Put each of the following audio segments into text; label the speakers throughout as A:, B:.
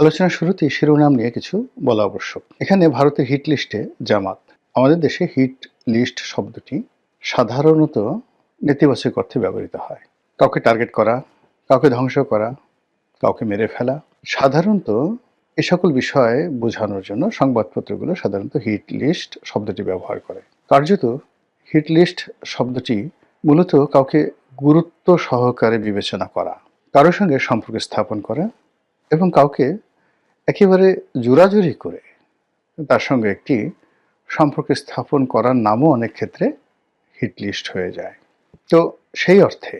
A: আলোচনার শুরুতেই শিরোনাম নিয়ে কিছু বলা আবশ্যক। এখানে ভারতের হিট লিস্টে জামাত। আমাদের দেশে হিট লিস্ট শব্দটি সাধারণত নেতিবাচক অর্থে ব্যবহৃত হয়। কাউকে টার্গেট করা, কাউকে ধ্বংস করা, কাউকে মেরে ফেলা। সাধারণত এ সকল বিষয় বোঝানোর জন্য সংবাদপত্রগুলো সাধারণত হিট লিস্ট শব্দটি ব্যবহার করে। কার্যত হিট লিস্ট শব্দটি মূলত কাউকে গুরুত্ব সহকারে বিবেচনা করা, কারোর সঙ্গে সম্পর্ক স্থাপন করা এবং কাউকে একেবারে জোরাজুরি করে তার সঙ্গে একটি সম্পর্ক স্থাপন করার নামও অনেক ক্ষেত্রে হিট লিস্ট হয়ে যায়। তো সেই অর্থে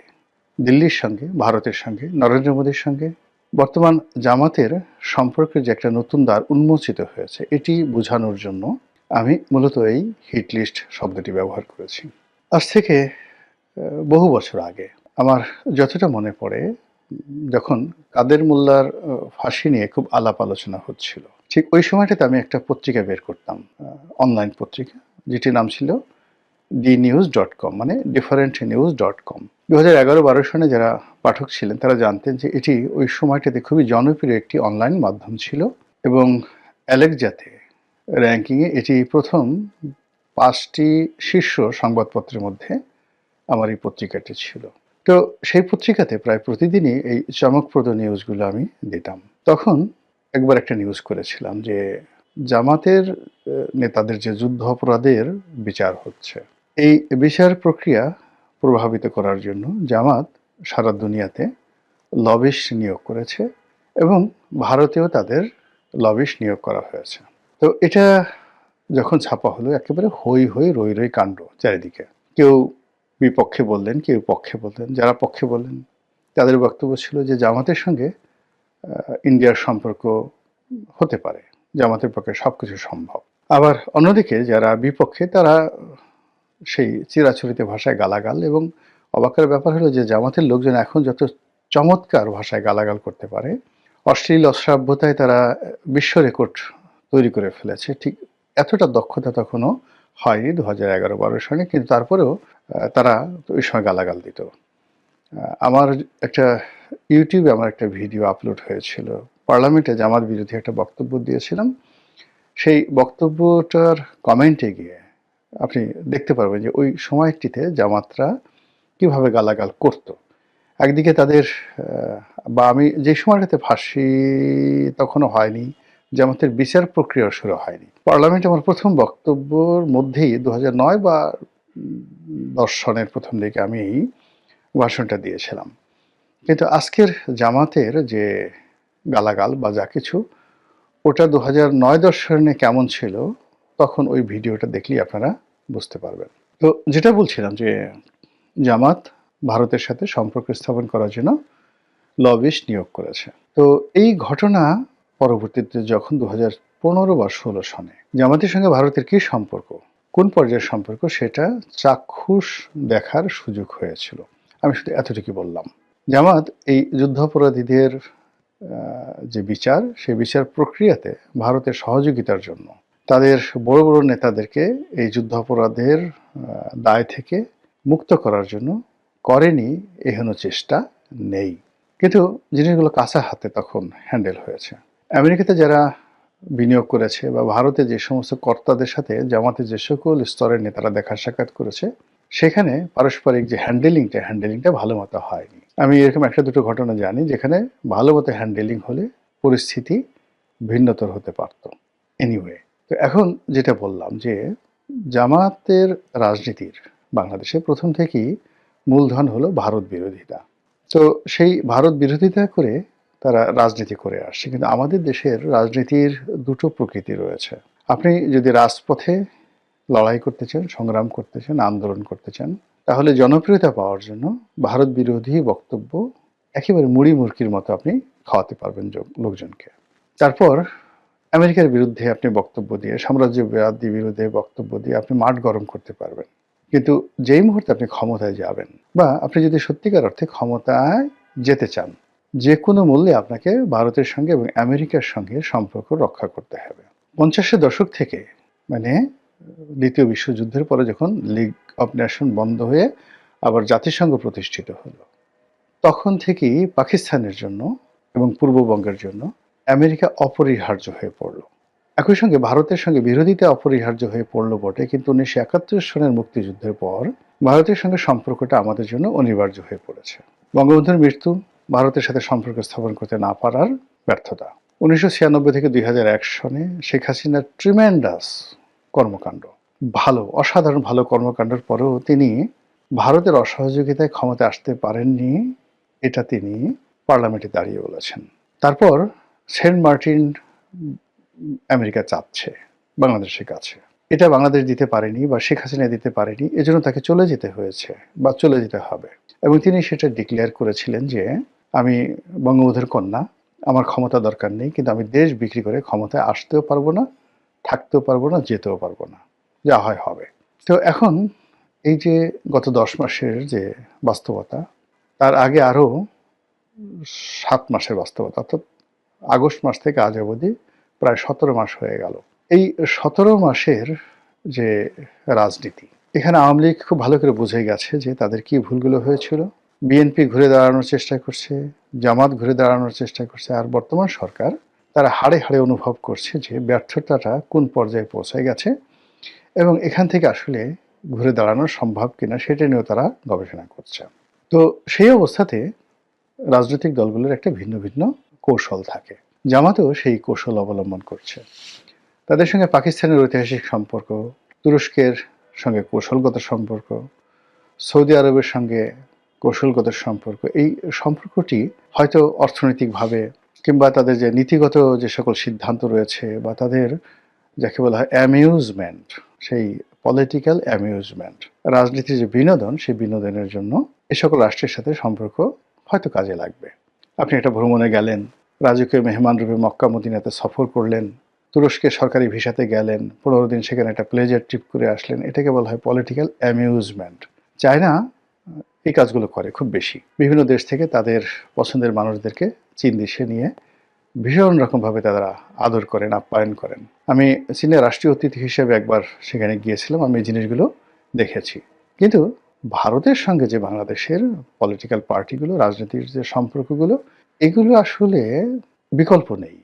A: দিল্লির সঙ্গে, ভারতের সঙ্গে, নরেন্দ্র মোদীর সঙ্গে বর্তমান জামাতের সম্পর্কের যে একটা নতুন দ্বার উন্মোচিত হয়েছে, এটি বোঝানোর জন্য আমি মূলত এই হিট লিস্ট শব্দটি ব্যবহার করেছি। আজ থেকে বহু বছর আগে আমার যতটা মনে পড়ে, যখন কাদের মোল্লার ফাঁসি নিয়ে খুব আলাপ আলোচনা হচ্ছিল, ঠিক ওই সময়টাতে আমি একটা পত্রিকা বের করতাম, অনলাইন পত্রিকা, যেটির নাম ছিল dnews.com, মানে differentnews.com। 2011-12 সনে যারা পাঠক ছিলেন তারা জানতেন যে এটি ওই সময়টাতে খুবই জনপ্রিয় একটি অনলাইন মাধ্যম ছিল এবং অ্যালেক্সাতে র্যাঙ্কিংয়ে এটি প্রথম 5টি শীর্ষ সংবাদপত্রের মধ্যে আমার এই পত্রিকাটি ছিল। তো সেই পত্রিকাতে প্রায় প্রতিদিনই এই চমকপ্রদ নিউজগুলো আমি দিতাম। তখন একবার একটা নিউজ করেছিলাম যে জামাতের নেতাদের যে যুদ্ধ অপরাধের বিচার হচ্ছে, এই বিচার প্রক্রিয়া প্রভাবিত করার জন্য জামাত সারা দুনিয়াতে লবিস্ট নিয়োগ করেছে এবং ভারতেও তাদের লবিস্ট নিয়োগ করা হয়েছে। তো এটা যখন ছাপা হলো, একেবারে হই হই রই রই কাণ্ড চারিদিকে। কেউ বিপক্ষে বললেন, কেউ পক্ষে বললেন। যারা পক্ষে বললেন তাদের বক্তব্য ছিল যে জামাতের সঙ্গে ইন্ডিয়ার সম্পর্ক হতে পারে, জামাতের পক্ষে সবকিছু সম্ভব। আবার অন্যদিকে যারা বিপক্ষে তারা সেই চিরাচরিত ভাষায় গালাগাল, এবং অবাকের ব্যাপার হলো যে জামাতের লোকজন এখন যত চমৎকার ভাষায় গালাগাল করতে পারে, অশ্লীল অশ্রাব্যতায় তারা বিশ্ব রেকর্ড তৈরি করে ফেলেছে, ঠিক এতটা দক্ষতা তখনও হয়নি 2011-12 সনে। কিন্তু তারপরেও তারা ওই সময় গালাগাল দিত। আমার একটা ইউটিউবে আমার একটা ভিডিও আপলোড হয়েছিল, পার্লামেন্টে জামাত বিরোধী একটা বক্তব্য দিয়েছিলাম। সেই বক্তব্যটার কমেন্টে গিয়ে আপনি দেখতে পারবেন যে ওই সময়টিতে জামাতরা কিভাবে গালাগাল করত। একদিকে তাদের বা আমি যে সময়টাতে ফাঁসি তখনও হয়নি, জামাতের বিচার প্রক্রিয়া শুরু হয়নি, পার্লামেন্টে আমার প্রথম বক্তব্যর মধ্যেই 2009 বা 10 সনের প্রথম দিকে আমি ভাষণটা দিয়েছিলাম। কিন্তু আজকের জামাতের যে গালাগাল বা যা কিছু, ওটা 2009-10 সনে কেমন ছিল তখন ওই ভিডিওটা দেখলেই আপনারা বুঝতে পারবেন। তো যেটা বলছিলাম যে জামাত ভারতের সাথে সম্পর্ক স্থাপন করার জন্য লবিস্ট নিয়োগ করেছে। তো এই ঘটনা পরবর্তীতে যখন 2015 বা 16 সনে জামাতের সঙ্গে ভারতের কি সম্পর্ক, কোন পর্যায়ের সম্পর্ক, সেটা চাক্ষুষ দেখার সুযোগ হয়েছিল। আমি শুধু এতটুকু বললাম, জামাত এই যুদ্ধাপরাধীদের যে বিচার, সেই বিচার প্রক্রিয়াতে ভারতের সহযোগিতার জন্য তাদের বড় বড় নেতাদেরকে এই যুদ্ধাপরাধের দায় থেকে মুক্ত করার জন্য করেনি এহেন চেষ্টা নেই। কিন্তু জিনিসগুলো কাঁচা হাতে তখন হ্যান্ডেল হয়েছে। আমেরিকাতে যারা বিনিয়োগ করেছে বা ভারতে যে সমস্ত কর্তাদের সাথে জামাতের যে সকল স্তরের নেতারা দেখা সাক্ষাৎ করেছে, সেখানে পারস্পরিক যে হ্যান্ডেলিংটা ভালো মতো হয়নি। আমি এরকম একটা দুটো ঘটনা জানি যেখানে ভালো মতো হ্যান্ডেলিং হলে পরিস্থিতি ভিন্নতর হতে পারত। এনিওয়ে, তো এখন যেটা বললাম যে জামাতের রাজনীতির বাংলাদেশে প্রথম থেকেই মূলধন হলো ভারত বিরোধিতা। তো সেই ভারত বিরোধিতা করে তারা রাজনীতি করে আসছে। কিন্তু আমাদের দেশের রাজনীতির দুটো প্রকৃতি রয়েছে। আপনি যদি রাজপথে লড়াই করতে চান, সংগ্রাম করতে চান, আন্দোলন করতে চান, তাহলে জনপ্রিয়তা পাওয়ার জন্য ভারত বিরোধী বক্তব্য একেবারে মুড়ি মুরকির মতো আপনি খাওয়াতে পারবেন লোকজনকে। তারপর আমেরিকার বিরুদ্ধে আপনি বক্তব্য দিয়ে, সাম্রাজ্যবাদী বিরুদ্ধে বক্তব্য দিয়ে আপনি মাঠ গরম করতে পারবেন। কিন্তু যেই মুহূর্তে আপনি ক্ষমতায় যাবেন, বা আপনি যদি সত্যিকার অর্থে ক্ষমতায় যেতে চান, যে কোনো মূল্যে আপনাকে ভারতের সঙ্গে এবং আমেরিকার সঙ্গে সম্পর্ক রক্ষা করতে হবে। 50-এর দশক থেকে, মানে দ্বিতীয় বিশ্বযুদ্ধের পরে যখন লিগ অফ নেশন বন্ধ হয়ে আবার জাতিসংঘ প্রতিষ্ঠিত হলো, তখন থেকেই পাকিস্তানের জন্য এবং পূর্ববঙ্গের জন্য আমেরিকা অপরিহার্য হয়ে পড়ল। একই সঙ্গে ভারতের সঙ্গে বিরোধিতা অপরিহার্য হয়ে পড়ল বটে, কিন্তু 1971 সনের মুক্তিযুদ্ধের পর ভারতের সঙ্গে সম্পর্কটা আমাদের জন্য অনিবার্য হয়ে পড়েছে। বঙ্গবন্ধুর মৃত্যু, ভারতের সাথে সম্পর্ক স্থাপন করতে না পারার ব্যর্থতা, 1996 থেকে 2001 সনে শেখ হাসিনার ট্রিমেন্ডাস কর্মকাণ্ড, ভালো অসাধারণ ভালো কর্মকাণ্ডের পরেও তিনি ভারতের অসহযোগিতায় ক্ষমতা আসতে পারেননি, এটা তিনি পার্লামেন্টে দাঁড়িয়ে বলেছেন। তারপর সেন্ট মার্টিন আমেরিকা চাচ্ছে বাংলাদেশের কাছে, এটা বাংলাদেশ দিতে পারেনি বা শেখ হাসিনা দিতে পারেনি, এজন্য তাকে চলে যেতে হয়েছে বা চলে যেতে হবে। এবং তিনি সেটা ডিক্লেয়ার করেছিলেন যে আমি বঙ্গবন্ধুর কন্যা, আমার ক্ষমতা দরকার নেই, কিন্তু আমি দেশ বিক্রি করে ক্ষমতায় আসতেও পারবো না, থাকতেও পারবো না, যেতেও পারবো না, যা হয় হবে। তো এখন এই যে গত 10 মাসের যে বাস্তবতা, তার আগে আরো 7 মাসের বাস্তবতা, অর্থাৎ আগস্ট মাস থেকে আজ অবধি প্রায় 17 মাস হয়ে গেল। এই 17 মাসের যে রাজনীতি, এখানে আওয়ামী লীগ খুব ভালো করে বুঝে গেছে যে তাদের কি ভুলগুলো হয়েছিল। বিএনপি ঘুরে দাঁড়ানোর চেষ্টা করছে, জামাত ঘুরে দাঁড়ানোর চেষ্টা করছে, আর বর্তমান সরকার তারা হাড়ে হাড়ে অনুভব করছে যে ব্যর্থতাটা কোন পর্যায়ে পৌঁছে গেছে এবং এখান থেকে আসলে ঘুরে দাঁড়ানো সম্ভব কিনা সেটা নিয়েও তারা গবেষণা করছে। তো সেই অবস্থাতে রাজনৈতিক দলগুলোর একটা ভিন্ন ভিন্ন কৌশল থাকে। জামাতও সেই কৌশল অবলম্বন করছে। তাদের সঙ্গে পাকিস্তানের ঐতিহাসিক সম্পর্ক, তুরস্কের সঙ্গে কৌশলগত সম্পর্ক, সৌদি আরবের সঙ্গে কৌশলগত সম্পর্ক, এই সম্পর্কটি হয়তো অর্থনৈতিকভাবে কিংবা তাদের যে নীতিগত যে সকল সিদ্ধান্ত রয়েছে বা তাদের যাকে বলা হয় অ্যামিউজমেন্ট, সেই পলিটিক্যাল অ্যামিউজমেন্ট, রাজনীতির যে বিনোদন, সেই বিনোদনের জন্য এ সকল রাষ্ট্রের সাথে সম্পর্ক হয়তো কাজে লাগবে। আপনি একটা ভ্রমণে গেলেন, রাজকীয় মেহমান রূপে মক্কা মদিনাতে সফর করলেন, তুরস্কের সরকারি ভিসাতে গেলেন, 15 দিন সেখানে একটা প্লেজার ট্রিপ করে আসলেন, এটাকে বলা হয় পলিটিক্যাল অ্যামিউজমেন্ট। চায়না এই কাজগুলো করে খুব বেশি। বিভিন্ন দেশ থেকে তাদের পছন্দের মানুষদেরকে চীন দেশে নিয়ে ভীষণ রকমভাবে তারা আদর করেন, আপ্যায়ন করেন। আমি চীনের রাষ্ট্রীয় অতিথি হিসেবে একবার সেখানে গিয়েছিলাম, আমি এই জিনিসগুলো দেখেছি। কিন্তু ভারতের সঙ্গে যে বাংলাদেশের পলিটিক্যাল পার্টিগুলো, রাজনীতির যে সম্পর্কগুলো, এগুলো আসলে বিকল্প নেই।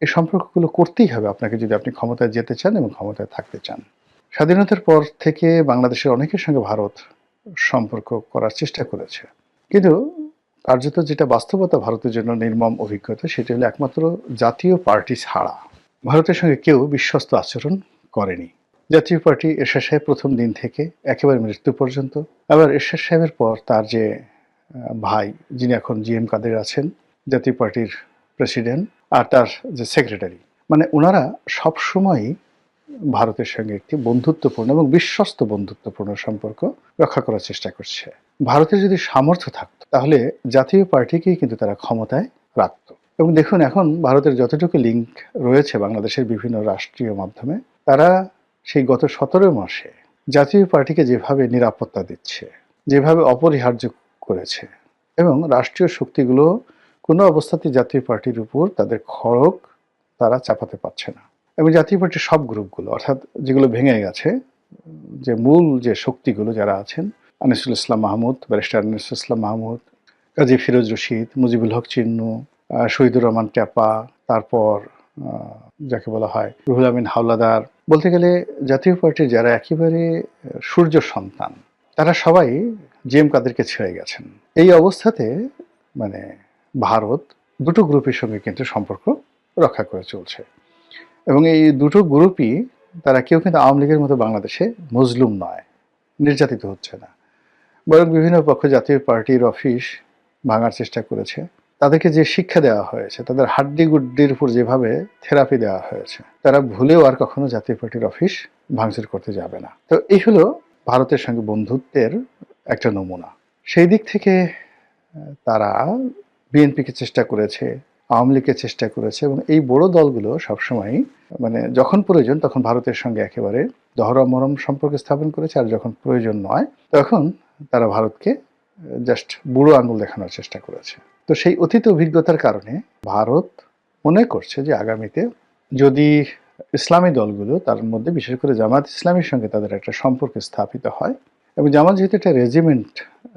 A: এই সম্পর্কগুলো করতেই হবে আপনাকে যদি আপনি ক্ষমতায় যেতে চান এবং ক্ষমতায় থাকতে চান। স্বাধীনতার পর থেকে বাংলাদেশের অনেকের সঙ্গে ভারত সম্পর্ক করার চেষ্টা করেছে, কিন্তু কার্যত যেটা বাস্তবতা ভারতের জন্য নির্মম অভিজ্ঞতা, সেটা হলো একমাত্র জাতীয় পার্টি ছাড়া ভারতের সঙ্গে কেউ বিশ্বস্ত আচরণ করেনি। জাতীয় পার্টি এরশাদ সাহেব প্রথম দিন থেকে একেবারে মৃত্যু পর্যন্ত, আবার এরশাদ সাহেবের পর তার যে ভাই, যিনি এখন জিএম কাদের আছেন, জাতীয় পার্টির প্রেসিডেন্ট, আর তার যে সেক্রেটারি, মানে ওনারা সবসময়ই ভারতের সঙ্গে একটি বন্ধুত্বপূর্ণ এবং বিশ্বস্ত বন্ধুত্বপূর্ণ সম্পর্ক রক্ষা করার চেষ্টা করছে। ভারতের যদি সামর্থ্য থাকতো তাহলে জাতীয় পার্টিকেই কিন্তু তারা ক্ষমতায় রাখতো। এবং দেখুন এখন ভারতের যতটুকু লিঙ্ক রয়েছে বাংলাদেশের বিভিন্ন রাষ্ট্রীয় মাধ্যমে, তারা সেই গত 17 মাসে জাতীয় পার্টিকে যেভাবে নিরাপত্তা দিচ্ছে, যেভাবে অপরিহার্য করেছে, এবং রাষ্ট্রীয় শক্তিগুলো কোনো অবস্থাতেই জাতীয় পার্টির উপর তাদের খড়গ তারা চাপাতে পারছে না। এবং জাতীয় পার্টির সব গ্রুপগুলো, অর্থাৎ যেগুলো ভেঙে গেছে, যে মূল যে শক্তিগুলো যারা আছেন, আনিসুল ইসলাম মাহমুদ, ব্যারিস্টার আনিসুল ইসলাম মাহমুদ, কাজী ফিরোজ রশিদ, মুজিবুল হক চিন্নু, শহীদুর রহমান ট্যাপা, তারপর যাকে বলা হয় রুহুল আমিন হাওলাদার, বলতে গেলে জাতীয় পার্টির যারা একেবারে সূর্য সন্তান, তারা সবাই জিএম কাদেরকে ছেড়ে গেছেন। এই অবস্থাতে মানে ভারত দুটো গ্রুপের সঙ্গে কিন্তু সম্পর্ক রক্ষা করে চলছে, এবং এই দুটো গ্রুপই তারা কেউ কিন্তু আওয়ামী লীগের মতো বাংলাদেশে মজলুম নয়, নির্যাতিত হচ্ছে না, বরং বিভিন্ন পক্ষ জাতীয় পার্টির অফিস ভাঙার চেষ্টা করেছে। তাদেরকে যে শিক্ষা দেওয়া হয়েছে, তাদের হাড্ডি গুড্ডির উপর যেভাবে থেরাপি দেওয়া হয়েছে, তারা ভুলেও আর কখনো জাতীয় পার্টির অফিস ভাঙচুর করতে যাবে না। তো এই হলো ভারতের সঙ্গে বন্ধুত্বের একটা নমুনা। সেই দিক থেকে তারা বিএনপিকে চেষ্টা করেছে, আওয়ামী লীগকে চেষ্টা করেছে, এবং এই বড় দলগুলো সবসময় মানে যখন প্রয়োজন তখন ভারতের সঙ্গে একেবারে দহরমরম সম্পর্ক স্থাপন করেছে, আর যখন প্রয়োজন নয় তখন তারা ভারতকে জাস্ট বুড়ো আঙুল দেখানোর চেষ্টা করেছে। তো সেই অতীত অভিজ্ঞতার কারণে ভারত মনে করছে যে আগামীতে যদি ইসলামী দলগুলো, তার মধ্যে বিশেষ করে জামাত ইসলামীর সঙ্গে তাদের একটা সম্পর্ক স্থাপিত হয়, এবং জামাত যেহেতু একটা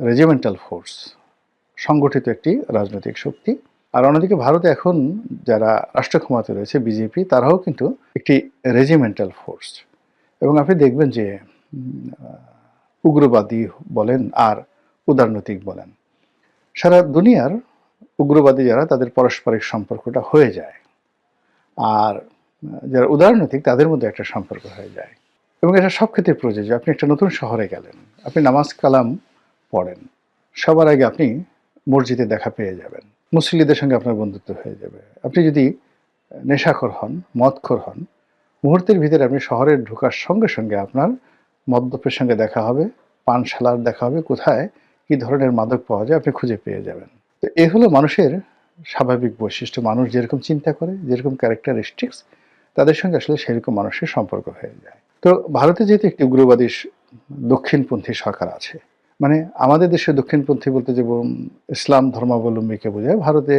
A: রেজিমেন্টাল ফোর্স, সংগঠিত একটি রাজনৈতিক শক্তি, আর অন্যদিকে ভারতে এখন যারা রাষ্ট্র ক্ষমতায় রয়েছে বিজেপি, তারাও কিন্তু একটি রেজিমেন্টাল ফোর্স। এবং আপনি দেখবেন যে উগ্রবাদী বলেন আর উদারনৈতিক বলেন, সারা দুনিয়ার উগ্রবাদী যারা, তাদের পারস্পরিক সম্পর্কটা হয়ে যায়, আর যারা উদারনৈতিক তাদের মধ্যে একটা সম্পর্ক হয়ে যায়। এবং এটা সব ক্ষেত্রে প্রযোজ্য। আপনি একটা নতুন শহরে গেলেন, আপনি নামাজ কালাম পড়েন, সবার আগে আপনি মসজিদে দেখা পেয়ে যাবেন, মুসল্লিদের সঙ্গে আপনার বন্ধুত্ব হয়ে যাবে। আপনি যদি নেশাখোর হন, মদখোর হন, মুহূর্তের ভিতরে আপনি শহরে ঢোকার সঙ্গে সঙ্গে আপনার মদ্যপের সঙ্গে দেখা হবে, পানশালার দেখা হবে, কোথায় কি ধরনের মাদক পাওয়া যায় আপনি খুঁজে পেয়ে যাবেন। তো এ হলো মানুষের স্বাভাবিক বৈশিষ্ট্য। মানুষ যেরকম চিন্তা করে, যেরকম ক্যারেক্টারিস্টিক্স, তাদের সঙ্গে আসলে সেরকম মানুষের সম্পর্ক হয়ে যায়। তো ভারতে যেহেতু একটি উগ্রবাদী দক্ষিণপন্থী সরকার আছে, মানে আমাদের দেশে দক্ষিণপন্থী বলতে যেমন ইসলাম ধর্মাবলম্বীকে বোঝায়, ভারতে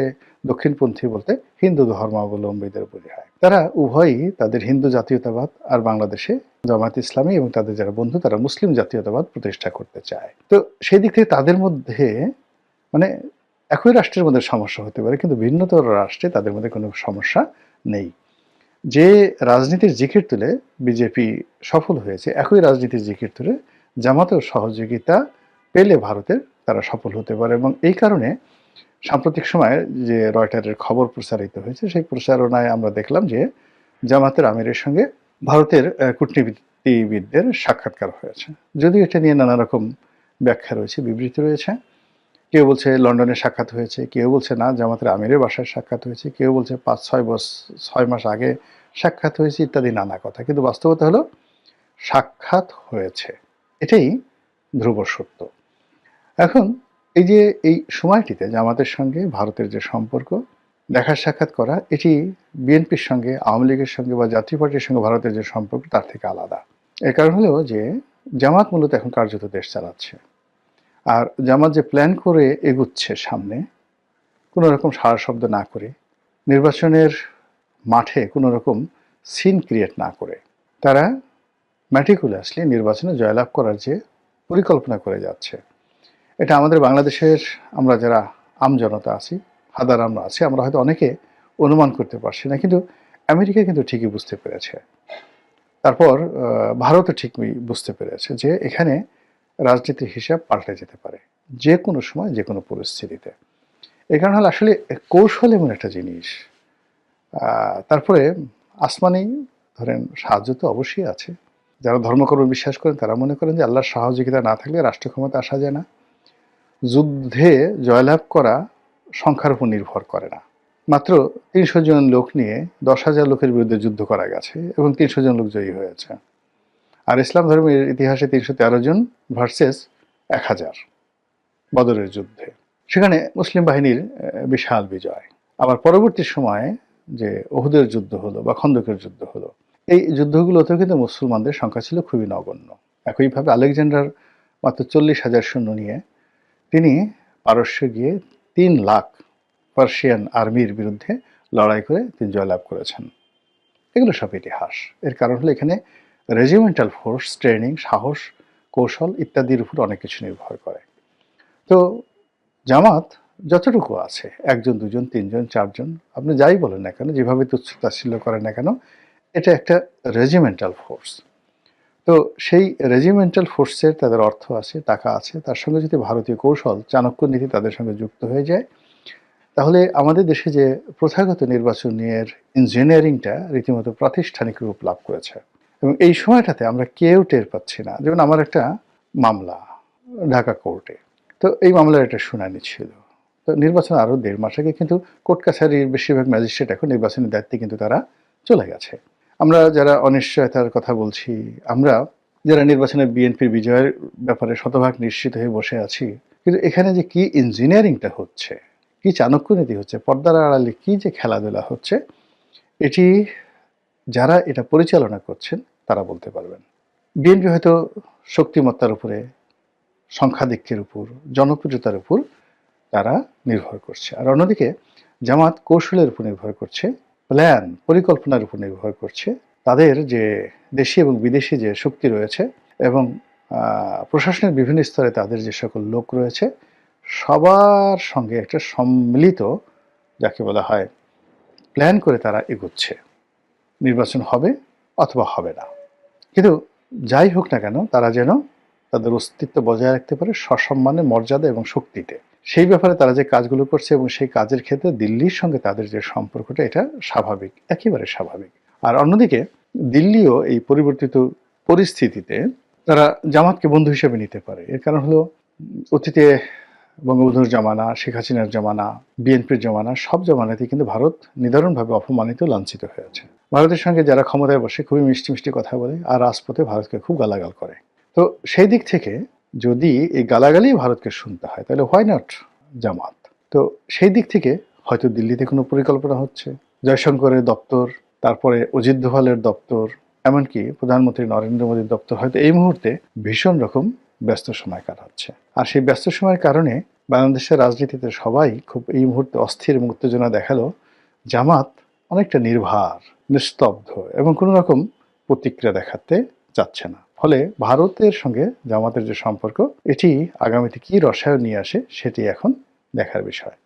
A: দক্ষিণপন্থী বলতে হিন্দু ধর্মাবলম্বীদের বোঝায়। তারা উভয়ই তাদের হিন্দু জাতীয়তাবাদ আর বাংলাদেশে জামায়াত ইসলামী এবং তাদের যারা বন্ধু তারা মুসলিম জাতীয়তাবাদ প্রতিষ্ঠা করতে চায়। তো সেই দিক থেকে তাদের মধ্যে মানে একই রাষ্ট্রের মধ্যে সমস্যা হতে পারে, কিন্তু ভিন্নতর রাষ্ট্রে তাদের মধ্যে কোনো সমস্যা নেই। যে রাজনীতির জিকির তুলে বিজেপি সফল হয়েছে, একই রাজনীতির জিকির তুলে জামাতেও সহযোগিতা পেলে ভারতের তারা সফল হতে পারে। এবং এই কারণে সাম্প্রতিক সময়ে যে রয়টারের খবর প্রচারিত হয়েছে, সেই প্রচারণায় আমরা দেখলাম যে জামাতের আমিরের সঙ্গে ভারতের কূটনীতিবিদদের সাক্ষাৎকার হয়েছে। যদিও এটা নিয়ে নানা রকম ব্যাখ্যা রয়েছে, বিবৃতি রয়েছে। কেউ বলছে লন্ডনে সাক্ষাৎ হয়েছে, কেউ বলছে না জামাতের আমিরের বাসায় সাক্ষাৎ হয়েছে, কেউ বলছে 5-6 মাস আগে সাক্ষাৎ হয়েছে, ইত্যাদি নানা কথা। কিন্তু বাস্তবতা হলো সাক্ষাৎ হয়েছে, এটাই ধ্রুব সত্য। এখন এই যে এই সময়টিতে জামাতের সঙ্গে ভারতের যে সম্পর্ক, দেখা সাক্ষাৎ করা, এটি বিএনপির সঙ্গে, আওয়ামী লীগের সঙ্গে বা জাতীয় পার্টির সঙ্গে ভারতের যে সম্পর্ক তার থেকে আলাদা। এর কারণ হলো যে জামাত মূলত এখন কার্যত দেশ চালাচ্ছে, আর জামাত যে প্ল্যান করে এগুচ্ছে সামনে, কোনো রকম সাড়া শব্দ না করে, নির্বাচনের মাঠে কোনো রকম সিন ক্রিয়েট না করে, তারা ম্যাটিকুলাসলি নির্বাচনে জয়লাভ করার যে পরিকল্পনা করে যাচ্ছে, এটা আমাদের বাংলাদেশের আমরা যারা আমজনতা আছি, হাজার আমরা আছি, আমরা হয়তো অনেকে অনুমান করতে পারছি না, কিন্তু আমেরিকা কিন্তু ঠিকই বুঝতে পেরেছে। তারপর ভারতও ঠিকই বুঝতে পেরেছে যে এখানে রাজনীতির হিসাব পাল্টে যেতে পারে যে কোনো সময়, যে কোনো পরিস্থিতিতে। এই কারণে হলো আসলে কৌশল এমন একটা জিনিস। তারপরে আসমানি ধরেন সাহায্য তো অবশ্যই আছে। যারা ধর্মকর্মে বিশ্বাস করেন তারা মনে করেন যে আল্লাহর সহযোগিতা না থাকলে রাষ্ট্র ক্ষমতা আসা যায় না। যুদ্ধে জয়লাভ করা সংখ্যার উপর নির্ভর করে না। মাত্র ৩০০ জন লোক নিয়ে ১০,০০০ লোকের বিরুদ্ধে যুদ্ধ করা গেছে এবং ৩০০ জন লোক জয়ী হয়েছে। আর ইসলাম ধর্মের ইতিহাসে ৩১৩ জন ভার্সেস ১,০০০ বদরের যুদ্ধে। সেখানে মুসলিম বাহিনীর বিশাল বিজয়। আবার পরবর্তী সময়ে যে উহুদের যুদ্ধ হলো বা খন্দকের যুদ্ধ হলো, এই যুদ্ধগুলোতেও কিন্তু মুসলমানদের সংখ্যা ছিল খুবই নগণ্য। একইভাবে আলেকজান্ডার মাত্র ৪০,০০০ সৈন্য নিয়ে তিনি পারস্যে গিয়ে ৩ লাখ পার্সিয়ান আর্মির বিরুদ্ধে লড়াই করে তিনি জয়লাভ করেছেন। এগুলো সব ইতিহাস। এর কারণ হলো এখানে রেজিমেন্টাল ফোর্স, ট্রেনিং, সাহস, কৌশল ইত্যাদির উপর অনেক কিছু নির্ভর করে। তো জামাত যতটুকু আছে, ১ জন, ২ জন, ৩ জন, ৪ জন, আপনি যাই বলেন না কেন, যেভাবে তুচ্ছ-তাচ্ছিল্য করেন না কেন, এটা একটা রেজিমেন্টাল ফোর্স। তো সেই রেজিমেন্টাল ফোর্সের তাদের অর্থ আছে, টাকা আছে, তার সঙ্গে যদি ভারতীয় কৌশল, চাণক্য নীতি তাদের সঙ্গে যুক্ত হয়ে যায়, তাহলে আমাদের দেশে যে প্রথাগত নির্বাচনের ইঞ্জিনিয়ারিংটা রীতিমতো প্রাতিষ্ঠানিক রূপ লাভ করেছে। এবং এই সময়টাতে আমরা কেউ টের পাচ্ছি না। যেমন আমার একটা মামলা ঢাকা কোর্টে, তো এই মামলার একটা শুনানি ছিল। তো নির্বাচন আরও ১.৫ মাস আগে, কিন্তু কোর্ট কাছারির বেশিরভাগ ম্যাজিস্ট্রেট এখন নির্বাচনের দায়িত্বে কিন্তু তারা চলে গেছে। আমরা যারা অনিশ্চয়তার কথা বলছি, আমরা যারা নির্বাচনে বিএনপির বিজয়ের ব্যাপারে শতভাগ নিশ্চিত হয়ে বসে আছি, কিন্তু এখানে যে কি ইঞ্জিনিয়ারিংটা হচ্ছে, কি চাণক্য নীতি হচ্ছে, পর্দার আড়ালে কি যে খেলাধুলা হচ্ছে, এটি যারা এটা পরিচালনা করছেন তারা বলতে পারবেন। বিএনপি হয়তো শক্তিমত্তার উপরে, সংখ্যাধিক্যের উপর, জনপ্রিয়তার উপর তারা নির্ভর করছে। আর অন্যদিকে জামাত কৌশলের উপর নির্ভর করছে, প্ল্যান, পরিকল্পনার উপর নির্ভর করছে। তাদের যে দেশি এবং বিদেশি যে শক্তি রয়েছে এবং প্রশাসনের বিভিন্ন স্তরে তাদের যে সকল লোক রয়েছে, সবার সঙ্গে একটা সম্মিলিত যাকে বলা হয় প্ল্যান করে তারা এগোচ্ছে, নির্বাচন হবে অথবা হবে না। কিন্তু যাই হোক না কেন, তারা যেন তাদের অস্তিত্ব বজায় রাখতে পারে সসম্মানে, মর্যাদা এবং শক্তিতে। সেই ব্যাপারে তারা যে কাজগুলো করছে এবং সেই কাজের ক্ষেত্রে দিল্লির সঙ্গে তাদের যে সম্পর্কটা, এটা স্বাভাবিক, একেবারে স্বাভাবিক। আর অন্যদিকে দিল্লিও এই পরিবর্তিত পরিস্থিতিতে তারা জামাতকে বন্ধু হিসেবে নিতে পারে। এর কারণ হলো অতীতে বঙ্গবন্ধুর জমানা, শেখ হাসিনার জমানা, বিএনপির জমানা, সব জমানাতেই কিন্তু ভারত নিদারুণভাবে অপমানিত, লাঞ্ছিত হয়েছে। ভারতের সঙ্গে যারা ক্ষমতায় বসে খুবই মিষ্টি মিষ্টি কথা বলে আর রাজপথে ভারতকে খুব গালাগাল করে। তো সেই দিক থেকে যদি এই গালাগালি ভারতকে শুনতে হয়, তাহলে হোয়াই নট জামাত? তো সেই দিক থেকে হয়তো দিল্লিতে কোনো পরিকল্পনা হচ্ছে, জয়শঙ্করের দপ্তর, তারপরে অজিত দোভালের দপ্তর, এমনকি প্রধানমন্ত্রী নরেন্দ্র মোদীর দপ্তর হয়তো এই মুহূর্তে ভীষণ রকম ব্যস্ত সময় কাটাচ্ছে। আর সেই ব্যস্ত সময়ের কারণে বাংলাদেশের রাজনীতিতে সবাই খুব এই মুহূর্তে অস্থির এবং উত্তেজনা দেখালো। জামাত অনেকটা নির্ভার, নিস্তব্ধ এবং কোনো রকম প্রতিক্রিয়া দেখাতে চাচ্ছে না। ফলে ভারতের সঙ্গে জামাতের যে সম্পর্ক, এটি আগামীতে কি রসায়ন নিয়ে আসে সেটি এখন দেখার বিষয়।